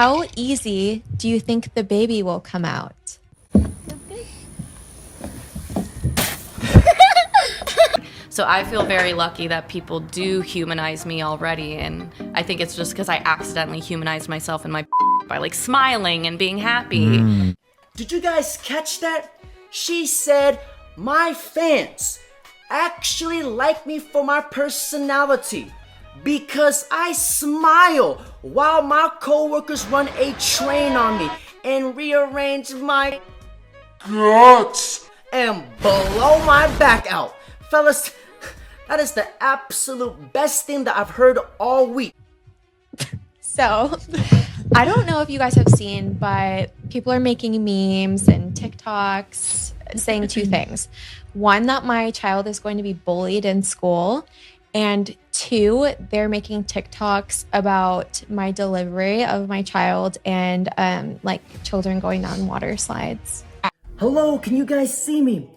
How easy do you think the baby will come out? So I feel very lucky that people do humanize me already, and I think it's just because I accidentally humanized myself in my by like smiling and being happy. Did you guys catch that? She said, my fans actually like me for my personality because I smile while my coworkers run a train on me and rearrange my guts and blow my back out. Fellas, that is the absolute best thing that I've heard all week. So, I don't know if you guys have seen, but people are making memes and TikToks saying two things. One, that my child is going to be bullied in school. And two, they're making TikToks about my delivery of my child and like children going down water slides. Hello, can you guys see me?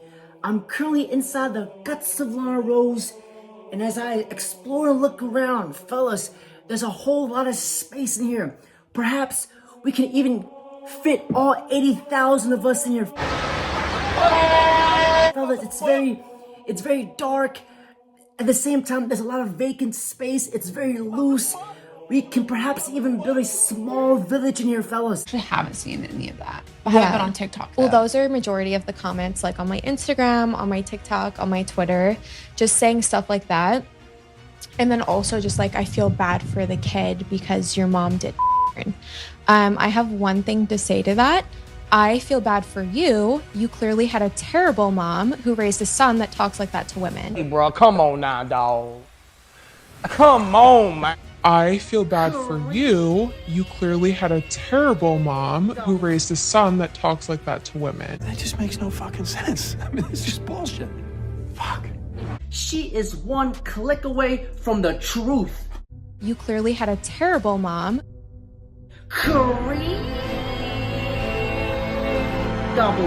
I'm currently inside the guts of Lana Rose, and as I explore and look around, fellas, there's a whole lot of space in here. Perhaps we can even fit all 80,000 of us in here. Fellas, it's very dark. At the same time, there's a lot of vacant space. It's very loose. We can perhaps even build a small village in here, fellas. I haven't seen any of that. I haven't been on TikTok, though. Well, those are majority of the comments, like on my Instagram, on my TikTok, on my Twitter, just saying stuff like that. And then also just like, I feel bad for the kid because your mom did. I have one thing to say to that. I feel bad for you. You clearly had a terrible mom who raised a son that talks like that to women. Hey, bro, come on now, dog. Come on, man. I feel bad for you. You clearly had a terrible mom who raised a son that talks like that to women. That just makes no fucking sense. I mean, it's just bullshit. Fuck. She is one click away from the truth. You clearly had a terrible mom. Doubles.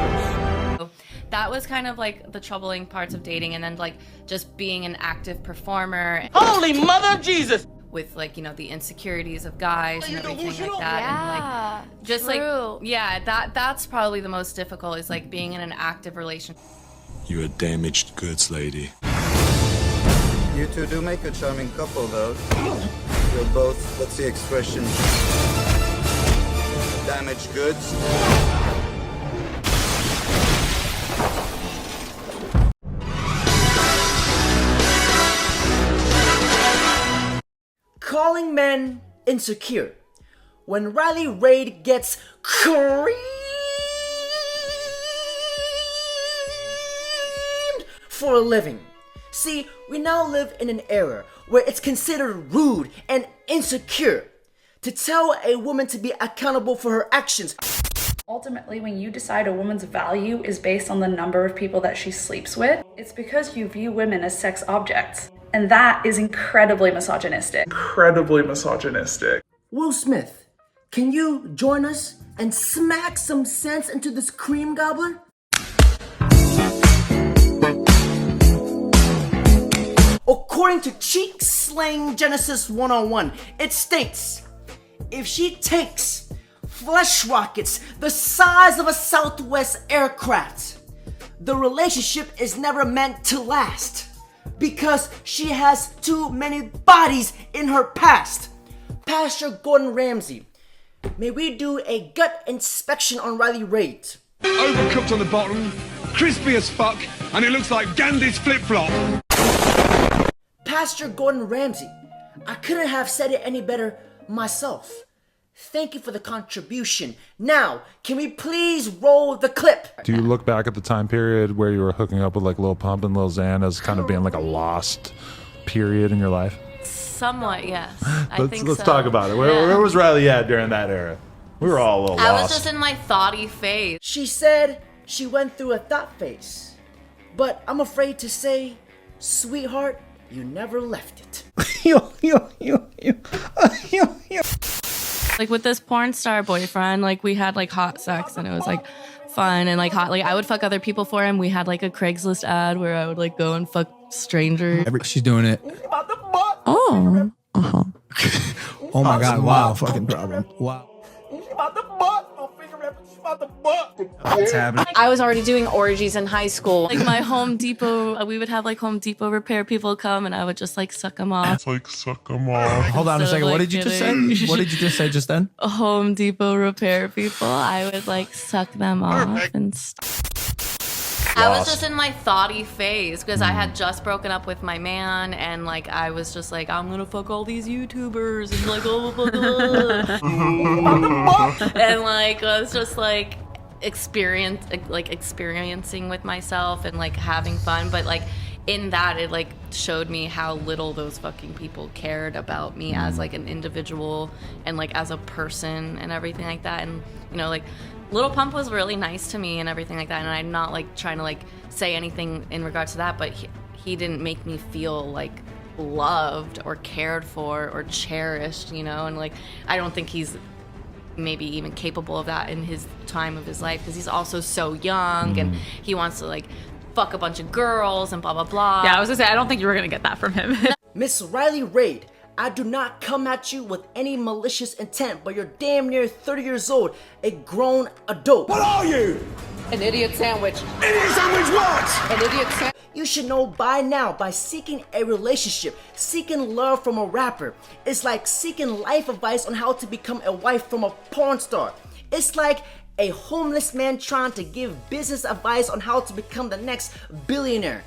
That was kind of like the troubling parts of dating, and then like just being an active performer. Holy mother of Jesus! With like, you know, the insecurities of guys and everything like that. Yeah, and like just true. like, yeah, that's probably the most difficult, is like being in an active relationship. You're a damaged goods lady. You two do make a charming couple, though. You're both, what's the expression? Damaged goods. Calling men insecure. When Riley Reid gets creamed for a living. See, we now live in an era where it's considered rude and insecure to tell a woman to be accountable for her actions. Ultimately, when you decide a woman's value is based on the number of people that she sleeps with, it's because you view women as sex objects. And that is incredibly misogynistic. Incredibly misogynistic. Will Smith, can you join us and smack some sense into this cream goblin? According to Cheek Slang Genesis 101, it states, if she takes flesh rockets the size of a Southwest aircraft, the relationship is never meant to last because she has too many bodies in her past. Pastor Gordon Ramsay, may we do a gut inspection on Riley Reid? Overcooked on the bottom, crispy as fuck, and it looks like Gandhi's flip-flop. Pastor Gordon Ramsay, I couldn't have said it any better myself. Thank you for the contribution. Now, can we please roll the clip? Do you look back at the time period where you were hooking up with like Lil Pump and Lil Xan as kind of being like a lost period in your life? Somewhat, yes. Let's talk about it. Where was Riley at during that era? We were all a little lost. I was just in my thoughty phase. She said she went through a thought phase. But I'm afraid to say, sweetheart, you never left it. Like with this porn star boyfriend, like we had like hot sex and it was like fun and like hot. Like I would fuck other people for him. We had like a Craigslist ad where I would like go and fuck strangers. She's doing it. Oh. Oh my God. Wow. Fucking problem. Wow. What's happening? I was already doing orgies in high school. Like my Home Depot, we would have like Home Depot repair people come and I would just like suck them off. Hold on a second. What did you just say? What did you just say just then? Home Depot repair people, I would like suck them off and stuff. I was just in my thoughty phase because I had just broken up with my man and like I was just like, I'm gonna fuck all these YouTubers and like and like I was just like experiencing with myself and like having fun, but like in that it like showed me how little those fucking people cared about me as like an individual and like as a person and everything like that. And you know, like Little Pump was really nice to me and everything like that, and I'm not like trying to like say anything in regards to that, but he didn't make me feel like loved or cared for or cherished, you know. And like I don't think he's maybe even capable of that in his time of his life because he's also so young and he wants to like fuck a bunch of girls and blah blah blah. Yeah, I was gonna say I don't think you were gonna get that from him. Miss Riley Reid, I do not come at you with any malicious intent, but you're damn near 30 years old, a grown adult. What are you? An idiot sandwich. Idiot sandwich what? An idiot sandwich. You should know by now, by seeking a relationship, seeking love from a rapper, it's like seeking life advice on how to become a wife from a porn star. It's like a homeless man trying to give business advice on how to become the next billionaire.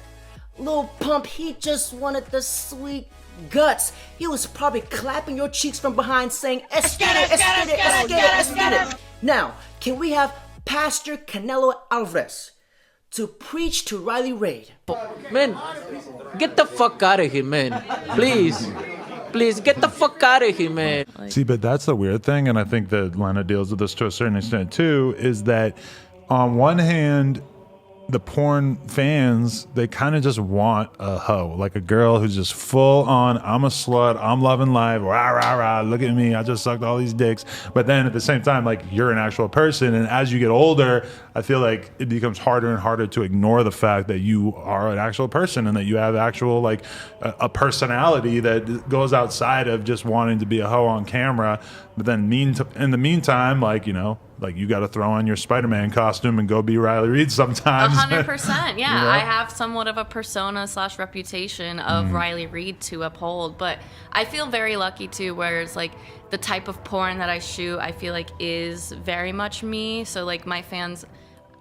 Lil Pump, he just wanted the sweet guts. He was probably clapping your cheeks from behind saying, Esquede. Now, can we have Pastor Canelo Alvarez to preach to Riley Reid? Man, get the fuck out of here, man. Please, get the fuck out of here, man. See, but that's the weird thing, and I think that Lana deals with this to a certain extent too, is that on one hand, the porn fans, they kind of just want a hoe, like a girl who's just full on, I'm a slut, I'm loving life, rah, rah, rah, look at me, I just sucked all these dicks. But then at the same time, like, you're an actual person, and as you get older, I feel like it becomes harder and harder to ignore the fact that you are an actual person and that you have actual, like, a personality that goes outside of just wanting to be a hoe on camera. But then in the meantime, like, you know, like you got to throw on your Spider-Man costume and go be Riley Reid sometimes. 100%. Yeah, You know? I have somewhat of a persona / reputation of Riley Reid to uphold, but I feel very lucky too, where it's like the type of porn that I shoot, I feel like is very much me. So like my fans,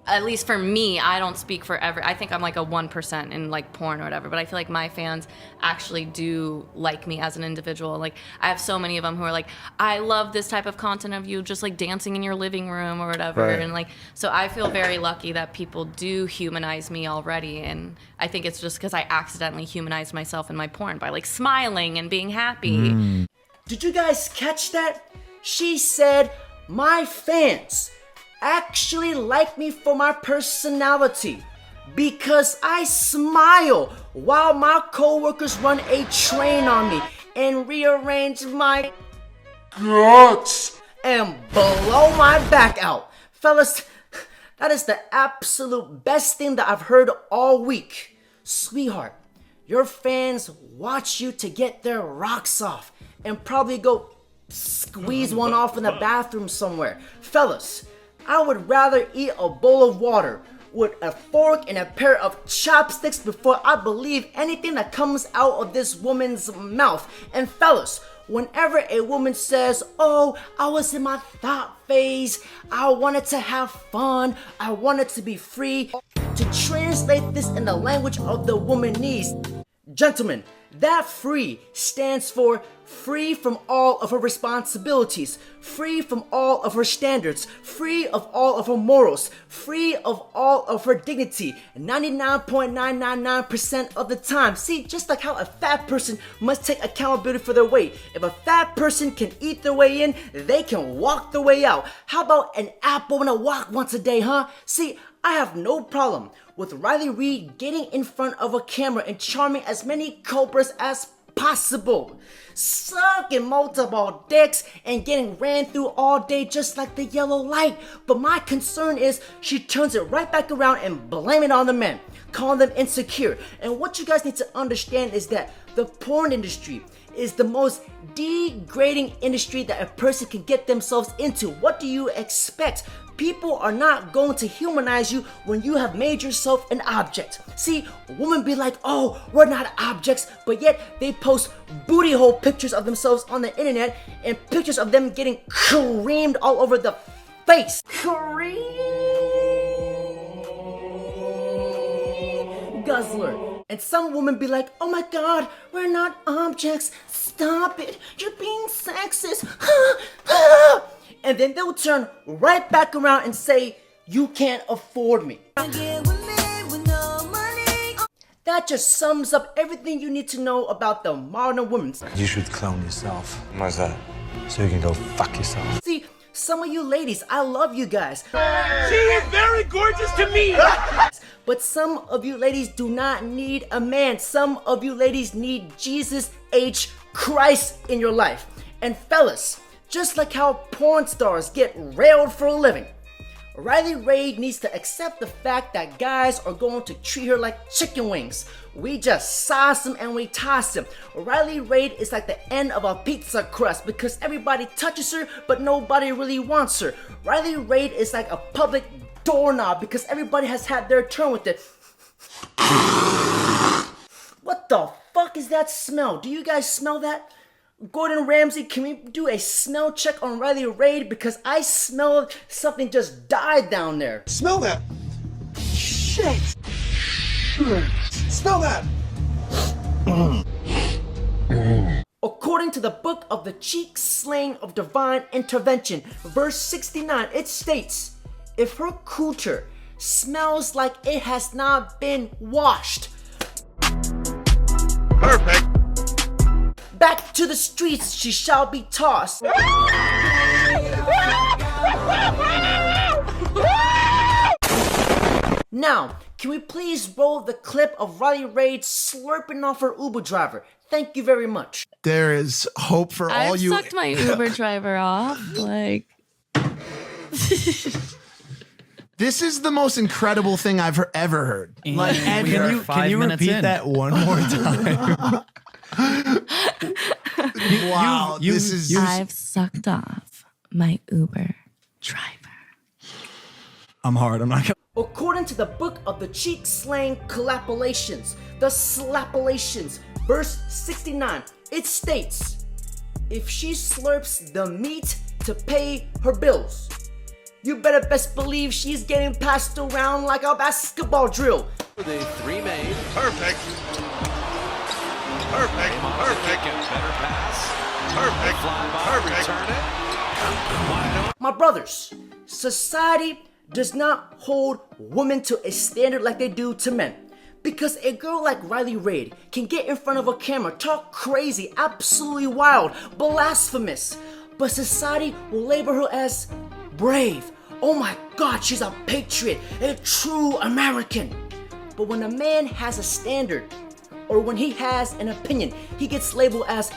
at least for me, I don't speak for I think I'm like a 1% in like porn or whatever, but I feel like my fans actually do like me as an individual. Like I have so many of them who are like, I love this type of content of you just like dancing in your living room or whatever. Right. And like, so I feel very lucky that people do humanize me already. And I think it's just because I accidentally humanized myself in my porn by like smiling and being happy. Did you guys catch that? She said, my fans actually like me for my personality because I smile while my coworkers run a train on me and rearrange my guts and blow my back out. Fellas, that is the absolute best thing that I've heard all week. Sweetheart, your fans watch you to get their rocks off and probably go squeeze one off in the bathroom somewhere. Fellas, I would rather eat a bowl of water with a fork and a pair of chopsticks before I believe anything that comes out of this woman's mouth. And fellas, whenever a woman says, oh, I was in my thought phase, I wanted to have fun, I wanted to be free, to translate this in the language of the womanese, gentlemen, that free stands for free from all of her responsibilities, free from all of her standards, free of all of her morals, free of all of her dignity, 99.999% of the time. See, just like how a fat person must take accountability for their weight. If a fat person can eat their way in, they can walk their way out. How about an apple and a walk once a day, huh? See, I have no problem with Riley Reid getting in front of a camera and charming as many cobras as possible, sucking multiple dicks and getting ran through all day just like the yellow light. But my concern is she turns it right back around and blame it on the men, calling them insecure. And what you guys need to understand is that the porn industry is the most degrading industry that a person can get themselves into. What do you expect? People are not going to humanize you when you have made yourself an object. See, women be like, oh, we're not objects, but yet they post booty hole pictures of themselves on the internet and pictures of them getting creamed all over the face. Guzzler. And some women be like, oh my god, we're not objects. Stop it. You're being sexist. And then they'll turn right back around and say, you can't afford me. That just sums up everything you need to know about the modern woman. You should clone yourself. Why's that? So you can go fuck yourself. See, some of you ladies, I love you guys. She is very gorgeous to me. But some of you ladies do not need a man. Some of you ladies need Jesus H. Christ in your life. And fellas, just like how porn stars get railed for a living, Riley Reid needs to accept the fact that guys are going to treat her like chicken wings. We just sauce them and we toss them. Riley Reid is like the end of a pizza crust because everybody touches her but nobody really wants her. Riley Reid is like a public doorknob because everybody has had their turn with it. What the fuck is that smell? Do you guys smell that? Gordon Ramsay, can we do a smell check on Riley Reid? Because I smell something just died down there. Smell that. Shit. Smell that. According to the book of the cheek slaying of divine intervention, verse 69, it states, if her cooter smells like it has not been washed. Perfect. Back to the streets she shall be tossed. Now, can we please roll the clip of Riley Reid slurping off her Uber driver? Thank you very much. There is hope for all I've you. sucked my Uber driver off. Like, This is the most incredible thing I've ever heard. Like, And can you repeat that one more time? Wow, this is. I've sucked off my Uber driver. I'm hard. I'm not gonna. According to the book of the cheek slaying collapolations, the slapolations, verse 69, it states, if she slurps the meat to pay her bills, you better best believe she's getting passed around like a basketball drill. The three made. Perfect. Perfect. Perfect. Better pass. Perfect. Fly by. Perfect. Return it. Wide open. My brothers, society does not hold women to a standard like they do to men. Because a girl like Riley Reid can get in front of a camera, talk crazy, absolutely wild, blasphemous, but society will label her as brave. Oh my God, she's a patriot, a true American. But when a man has a standard, or when he has an opinion, he gets labeled as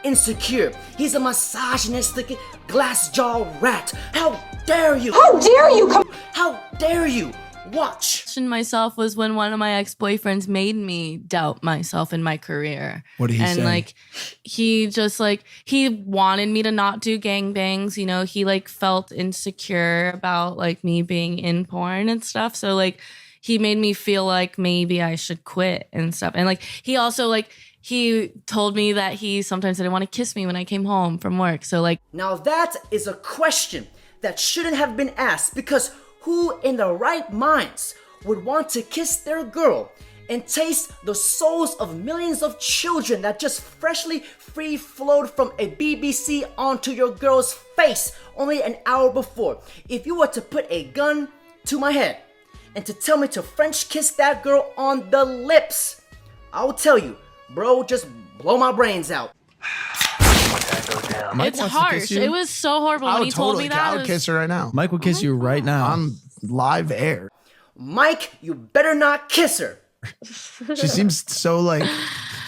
insecure. He's a misogynistic glass-jaw rat. How dare you? How dare you come? How dare you? Watch. Myself was when one of my ex-boyfriends made me doubt myself in my career. What did he say? And like, he just like, he wanted me to not do gangbangs. You know, he like felt insecure about like me being in porn and stuff. So like, he made me feel like maybe I should quit and stuff. And like, he also like, he told me that he sometimes didn't want to kiss me when I came home from work. So like, now that is a question that shouldn't have been asked, because who in their right minds would want to kiss their girl and taste the souls of millions of children that just freshly free flowed from a BBC onto your girl's face only an hour before? If you were to put a gun to my head and to tell me to French kiss that girl on the lips, I will tell you, bro, just blow my brains out. Mike it's wants to kiss harsh. you. It was so horrible when he told me that. I would kiss her right now. Mike will kiss you right now on live air. Mike, you better not kiss her. She seems so like,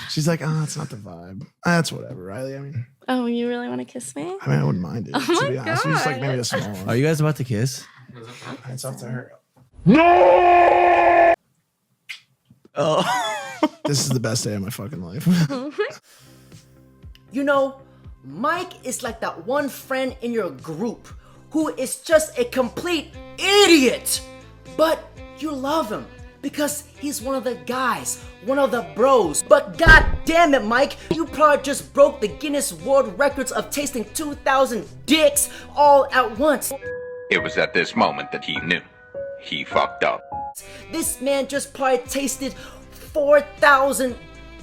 she's like, oh, that's not the vibe. That's whatever, Riley. I mean, Oh, you really want to kiss me? I wouldn't mind it. Oh to my be honest, just like God. maybe a small one. Are you guys about to kiss? It's up to her. No! Oh, this is the best day of my fucking life. You know, Mike is like that one friend in your group who is just a complete idiot. But you love him because he's one of the guys, one of the bros. But god damn it, Mike, you probably just broke the Guinness World Records of tasting 2,000 dicks all at once. It was at this moment that he knew. He fucked up. This man just probably tasted 4,000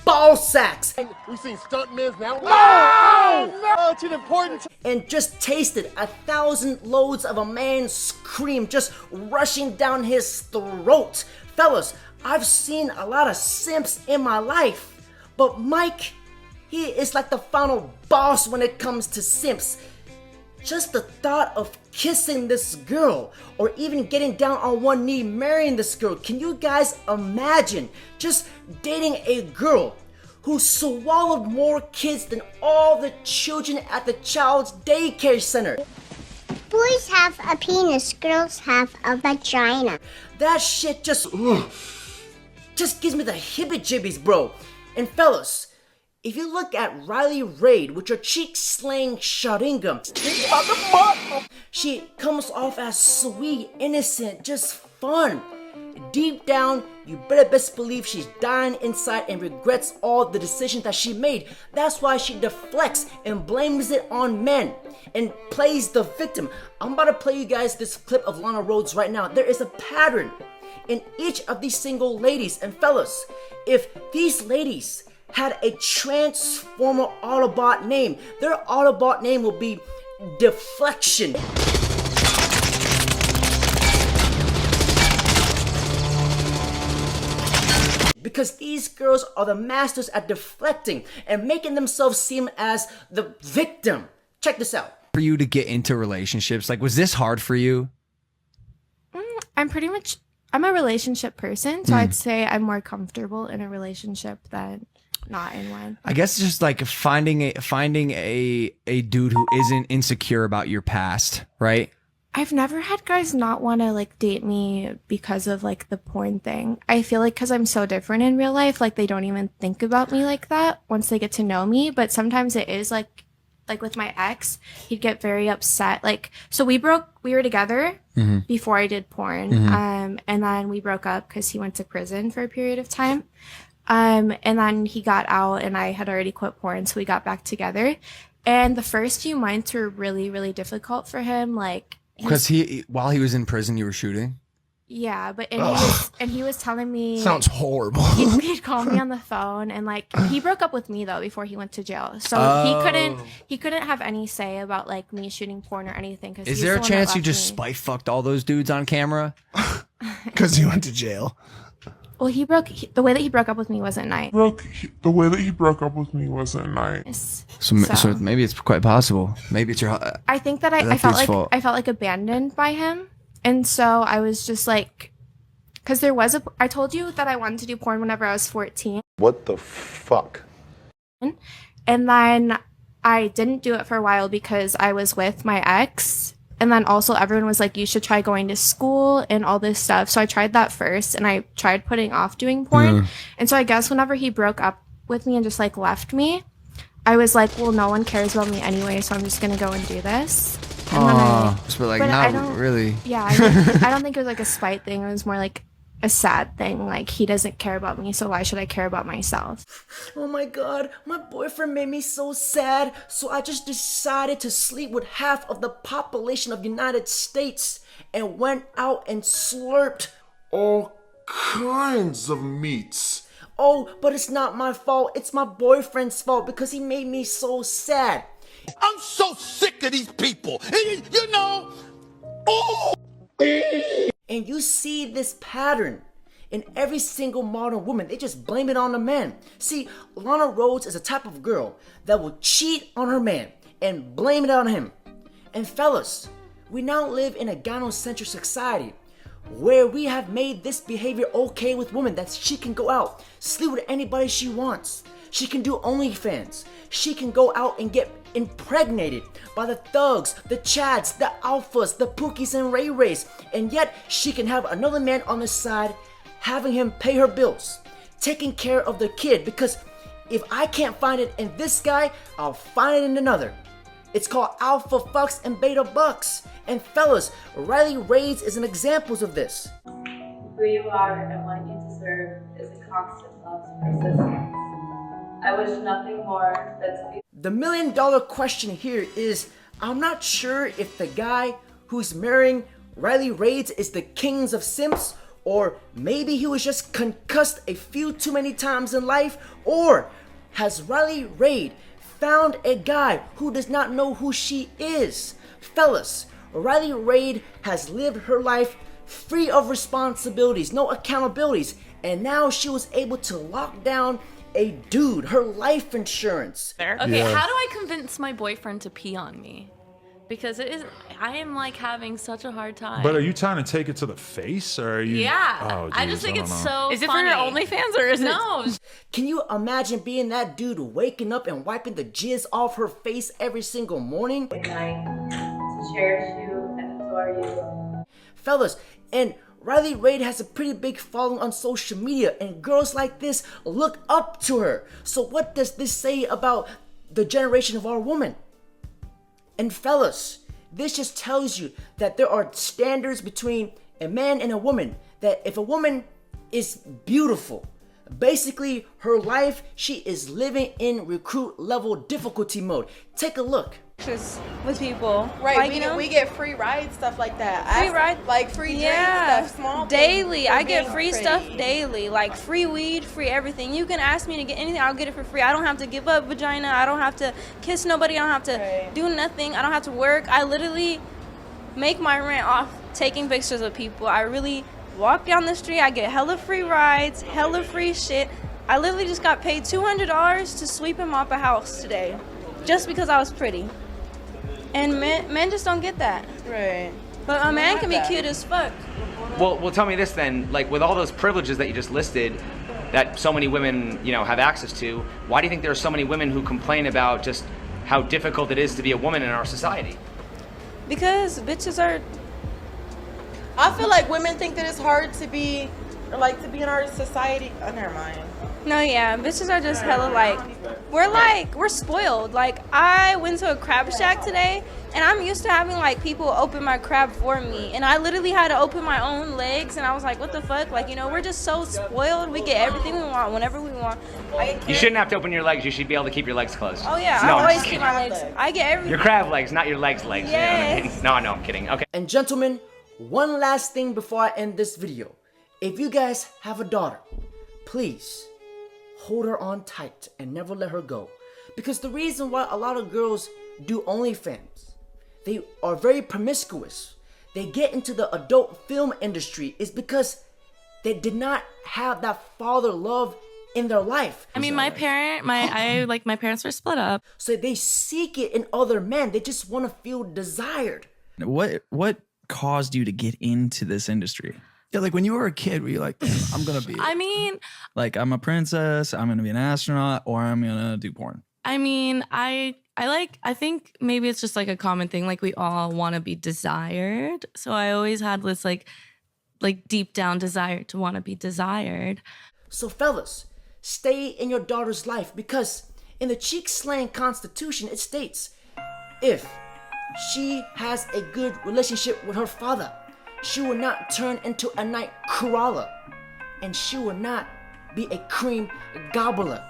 ball sacks. We've seen stuntmen now. No, it's important. And just tasted 1,000 loads of a man's scream just rushing down his throat. Fellas, I've seen a lot of simps in my life, but Mike, he is like the final boss when it comes to simps. Just the thought of kissing this girl or even getting down on one knee marrying this girl. Can you guys imagine just dating a girl who swallowed more kids than all the children at the child's daycare center? Boys have a penis, girls have a vagina. That shit just gives me the hibby-jibbies, bro. And fellas, if you look at Riley Reid with your cheek-slaying sharingan, she comes off as sweet, innocent, just fun. Deep down, you better best believe she's dying inside and regrets all the decisions that she made. That's why she deflects and blames it on men and plays the victim. I'm about to play you guys this clip of Lana Rhoades right now. There is a pattern in each of these single ladies. And fellas, if these ladies had a Transformer Autobot name, their Autobot name will be Deflection. Because these girls are the masters at deflecting and making themselves seem as the victim. Check this out. For you to get into relationships, like, was this hard for you? I'm a relationship person, so I'd say I'm more comfortable in a relationship than not in one. I guess it's just like finding a dude who isn't insecure about your past, right? I've never had guys not want to like date me because of like the porn thing. I feel like because I'm so different in real life, like they don't even think about me like that once they get to know me. But sometimes it is like with my ex, he'd get very upset. Like, so we were together before I did porn. And then we broke up because he went to prison for a period of time. And then he got out and I had already quit porn. So we got back together. And the first few months were really, really difficult for him. Like, because while he was in prison, you were shooting? Yeah, but he was telling me Sounds horrible. He'd call me on the phone and like he broke up with me though before he went to jail, so he couldn't have any say about like me shooting porn or anything. Cause is there a chance you just spite fucked all those dudes on camera? Because he went to jail. Well, the way that he broke up with me wasn't nice. The way that he broke up with me wasn't nice. So maybe it's quite possible. Maybe it's your. I think that I felt like abandoned by him. And so I was just like, because I told you that I wanted to do porn whenever I was 14. What the fuck? And then I didn't do it for a while because I was with my ex. And then also everyone was like, you should try going to school and all this stuff. So I tried that first and I tried putting off doing porn. And so I guess whenever he broke up with me and just like left me, I was like, well, no one cares about me anyway, so I'm just going to go and do this. But not really. Yeah, I don't think it was like a spite thing. It was more like a sad thing. Like, he doesn't care about me, so why should I care about myself? Oh my god, my boyfriend made me so sad, so I just decided to sleep with half of the population of the United States and went out and slurped All kinds of meats. Oh, but it's not my fault. It's my boyfriend's fault because he made me so sad. I'm so sick of these people. You know. Oh. And you see this pattern in every single modern woman. They just blame it on the man. See, Lana Rhoades is a type of girl that will cheat on her man and blame it on him. And fellas, we now live in a gynocentric society where we have made this behavior okay with women, that she can go out, sleep with anybody she wants. She can do OnlyFans. She can go out and get impregnated by the thugs, the chads, the alphas, the pookies and ray rays. And yet she can have another man on the side, having him pay her bills, taking care of the kid, because If I can't find it in this guy, I'll find it in another. It's called alpha fucks and beta bucks. And fellas, Riley Raids is an example of this. Who you are and what you deserve is a constant love's persistence. I wish nothing more than to be. The $1 million question here is, I'm not sure if the guy who's marrying Riley Raids is the kings of simps, or maybe he was just concussed a few too many times in life, or has Riley Raid found a guy who does not know who she is? Fellas, Riley Raid has lived her life free of responsibilities, no accountabilities, and now she was able to lock down a dude, her life insurance. Okay, how do I convince my boyfriend to pee on me? Because I am like having such a hard time. But are you trying to take it to the face, or are you? Yeah. Oh, I just think it's so. Is it funny. for your OnlyFans or is it? No. Can you imagine being that dude waking up and wiping the jizz off her face every single morning? Good night. To cherish you and adore you. Fellas, and Riley Raid has a pretty big following on social media, and girls like this look up to her. So what does this say about the generation of our woman? And fellas, this just tells you that there are standards between a man and a woman. That if a woman is beautiful, basically her life, she is living in recruit level difficulty mode. Take a look. With people, right? Like, we get free rides, stuff like that. Free ride, like free drinks, stuff, small daily. things, I get free pretty. stuff daily, like free weed, free everything. You can ask me to get anything, I'll get it for free. I don't have to give up vagina. I don't have to kiss nobody. I don't have to do nothing. I don't have to work. I literally make my rent off taking pictures of people. I really walk down the street. I get hella free rides, hella free shit. I literally just got paid $200 to sweep and mop a house today, just because I was pretty. And men just don't get that. Right. But a man can be cute as fuck. Well, tell me this then. Like, with all those privileges that you just listed, that so many women, have access to, why do you think there are so many women who complain about just how difficult it is to be a woman in our society? Because bitches are. I feel like women think that it's hard to be, or like to be in our society. Oh, never mind. No, yeah, bitches are just hella we're spoiled. Like, I went to a crab shack today, and I'm used to having like people open my crab for me, and I literally had to open my own legs, and I was like, what the fuck? Like, we're just so spoiled. We get everything we want whenever we want. You shouldn't have to open your legs. You should be able to keep your legs closed. Oh yeah, No, I I'm always just keep kidding. my legs. I get everything. Your crab legs, not your legs. Yes. You know what I mean? No, I know, I'm kidding. Okay. And gentlemen, one last thing before I end this video. If you guys have a daughter, please hold her on tight and never let her go. Because the reason why a lot of girls do OnlyFans, they are very promiscuous, they get into the adult film industry, is because they did not have that father love in their life. I mean, my parents were split up. So they seek it in other men. They just want to feel desired. What caused you to get into this industry? Yeah, like when you were a kid, were you like, I'm gonna be I mean, like, I'm a princess, I'm gonna be an astronaut, or I'm gonna do porn? I mean, I think maybe it's just like a common thing. Like, we all want to be desired. So I always had this like deep down desire to want to be desired. So fellas, stay in your daughter's life, because in the cheek slang constitution, it states, if she has a good relationship with her father, she will not turn into a night crawler, and she will not be a cream gobbler.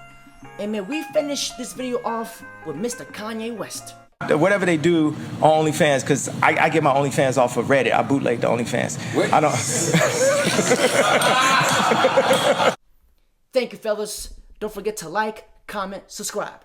And may we finish this video off with Mr. Kanye West. Whatever they do on OnlyFans, because I get my OnlyFans off of Reddit. I bootleg the OnlyFans. I don't. Thank you, fellas. Don't forget to like, comment, subscribe.